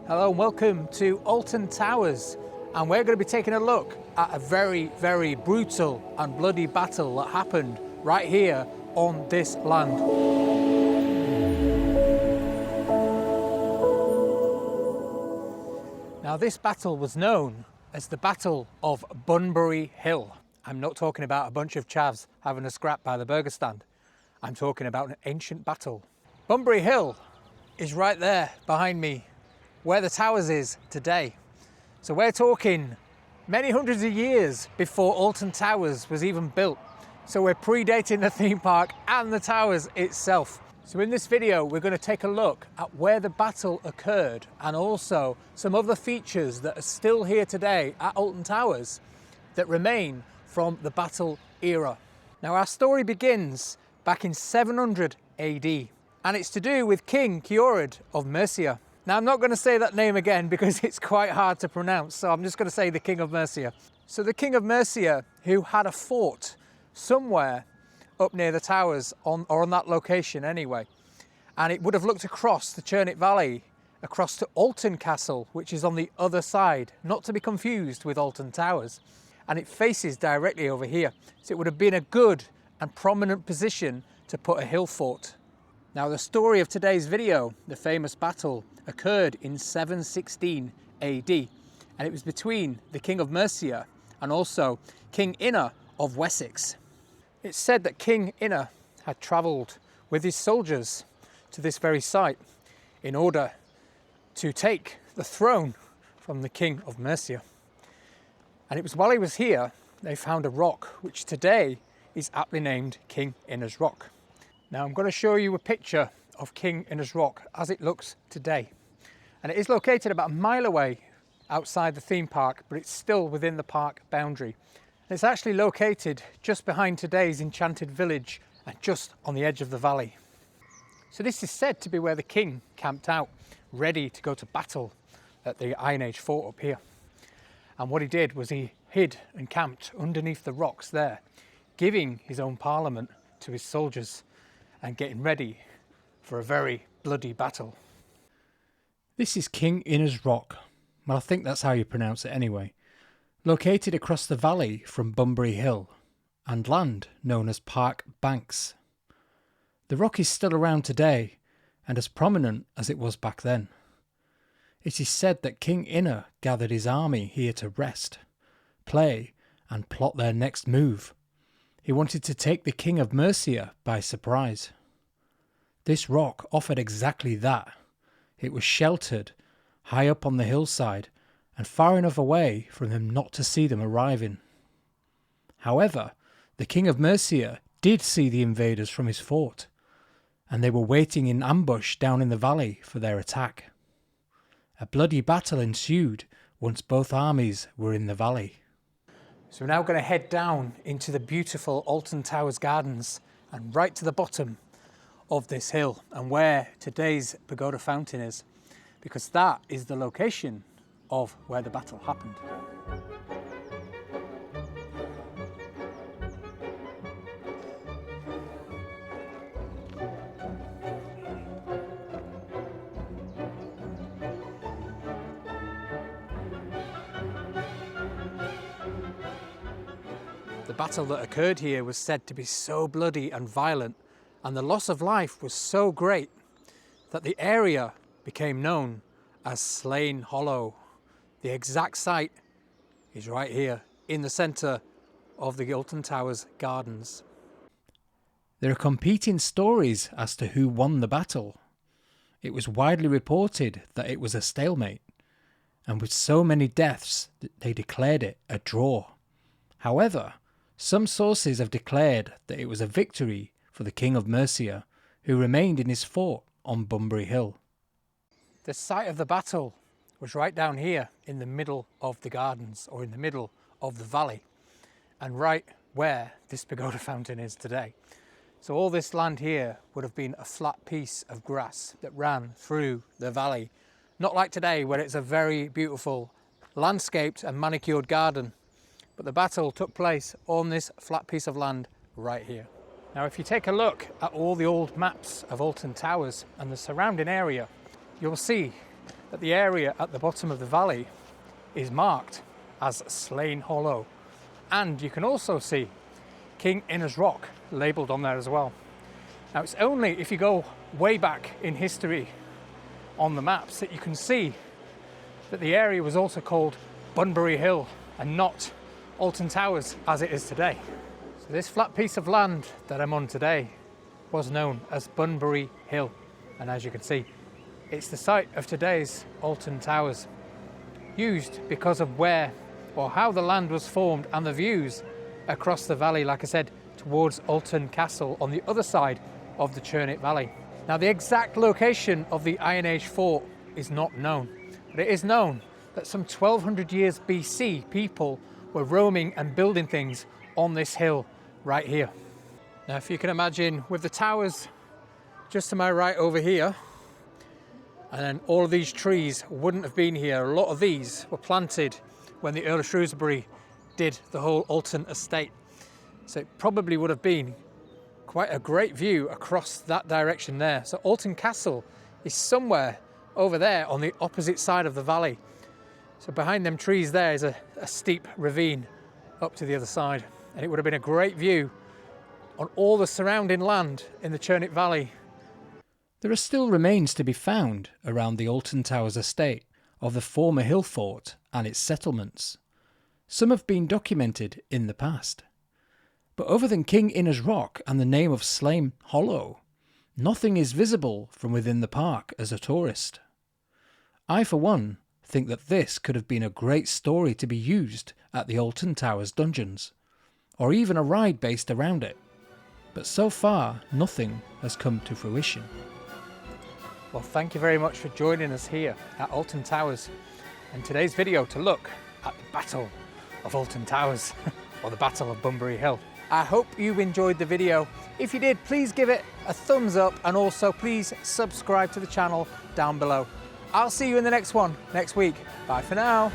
Hello and welcome to Alton Towers, and we're going to be taking a look at a very brutal and bloody battle that happened right here on this land. Now this battle was known as the Battle of Bunbury Hill. I'm not talking about a bunch of chavs having a scrap by the burger stand. I'm talking about an ancient battle. Bunbury Hill is right there behind me, where the Towers is today. So we're talking many hundreds of years before Alton Towers was even built. So we're predating the theme park and the Towers itself. So in this video, we're going to take a look at where the battle occurred and also some other features that are still here today at Alton Towers that remain from the battle era. Now our story begins back in 700 AD, and it's to do with King Ceolred of Mercia. Now I'm not going to say that name again because it's quite hard to pronounce, so I'm just going to say the King of Mercia. So the King of Mercia, who had a fort somewhere up near the Towers, or on that location anyway, and it would have looked across the Ceolred Valley, across to Alton Castle, which is on the other side, not to be confused with Alton Towers, and it faces directly over here. So it would have been a good and prominent position to put a hill fort. Now the story of today's video, the famous battle, occurred in 716 AD, and it was between the King of Mercia and also King Inna of Wessex. It's said that King Inna had travelled with his soldiers to this very site in order to take the throne from the King of Mercia. And it was while he was here, they found a rock, which today is aptly named King Inna's Rock. Now I'm going to show you a picture of King Inna's Rock as it looks today. And it is located about a mile away outside the theme park, but it's still within the park boundary. And it's actually located just behind today's enchanted village and just on the edge of the valley. So this is said to be where the king camped out, ready to go to battle at the Iron Age fort up here. And what he did was he hid and camped underneath the rocks there, giving his own parliament to his soldiers and getting ready for a very bloody battle. This is King Inna's Rock. Well, I think that's how you pronounce it anyway. Located across the valley from Bunbury Hill and land known as Park Banks. The rock is still around today and as prominent as it was back then. It is said that King Inna gathered his army here to rest, play and plot their next move. He wanted to take the King of Mercia by surprise. This rock offered exactly that. It was sheltered, high up on the hillside, and far enough away from them not to see them arriving. However, the King of Mercia did see the invaders from his fort, and they were waiting in ambush down in the valley for their attack. A bloody battle ensued once both armies were in the valley. So we're now going to head down into the beautiful Alton Towers gardens and right to the bottom of this hill and where today's Pagoda Fountain is, because that is the location of where the battle happened. The battle that occurred here was said to be so bloody and violent, and the loss of life was so great that the area became known as Slain Hollow. The exact site is right here in the centre of the Alton Towers gardens. There are competing stories as to who won the battle. It was widely reported that it was a stalemate, and with so many deaths they declared it a draw. However, some sources have declared that it was a victory for the King of Mercia, who remained in his fort on Bunbury Hill. The site of the battle was right down here in the middle of the gardens, or in the middle of the valley, and right where this Pagoda Fountain is today. So all this land here would have been a flat piece of grass that ran through the valley. Not like today, where it's a very beautiful landscaped and manicured garden. But the battle took place on this flat piece of land right here. Now if you take a look at all the old maps of Alton Towers and the surrounding area, you'll see that the area at the bottom of the valley is marked as Slain Hollow. And you can also see King Innes Rock labelled on there as well. Now it's only if you go way back in history on the maps that you can see that the area was also called Bunbury Hill and not Alton Towers as it is today. So this flat piece of land that I'm on today was known as Bunbury Hill, and as you can see, it's the site of today's Alton Towers, used because of where or how the land was formed and the views across the valley, like I said, towards Alton Castle on the other side of the Ceolred Valley. Now the exact location of the Iron Age fort is not known, but it is known that some 1200 years BC people were roaming and building things on this hill right here. Now if you can imagine, with the towers just to my right over here, and then all of these trees wouldn't have been here. A lot of these were planted when the Earl of Shrewsbury did the whole Alton estate. So it probably would have been quite a great view across that direction there. So Alton Castle is somewhere over there on the opposite side of the valley. So behind them trees there is a steep ravine up to the other side. And it would have been a great view on all the surrounding land in the Ceolred Valley. There are still remains to be found around the Alton Towers estate of the former hill fort and its settlements. Some have been documented in the past. But other than King Innes Rock and the name of Slain Hollow, nothing is visible from within the park as a tourist. I, for one, think that this could have been a great story to be used at the Alton Towers dungeons, or even a ride based around it. But so far, nothing has come to fruition. Well, thank you very much for joining us here at Alton Towers in today's video to look at the Battle of Alton Towers, or the Battle of Bunbury Hill. I hope you enjoyed the video. If you did, please give it a thumbs up, and also please subscribe to the channel down below. I'll see you in the next one next week. Bye for now.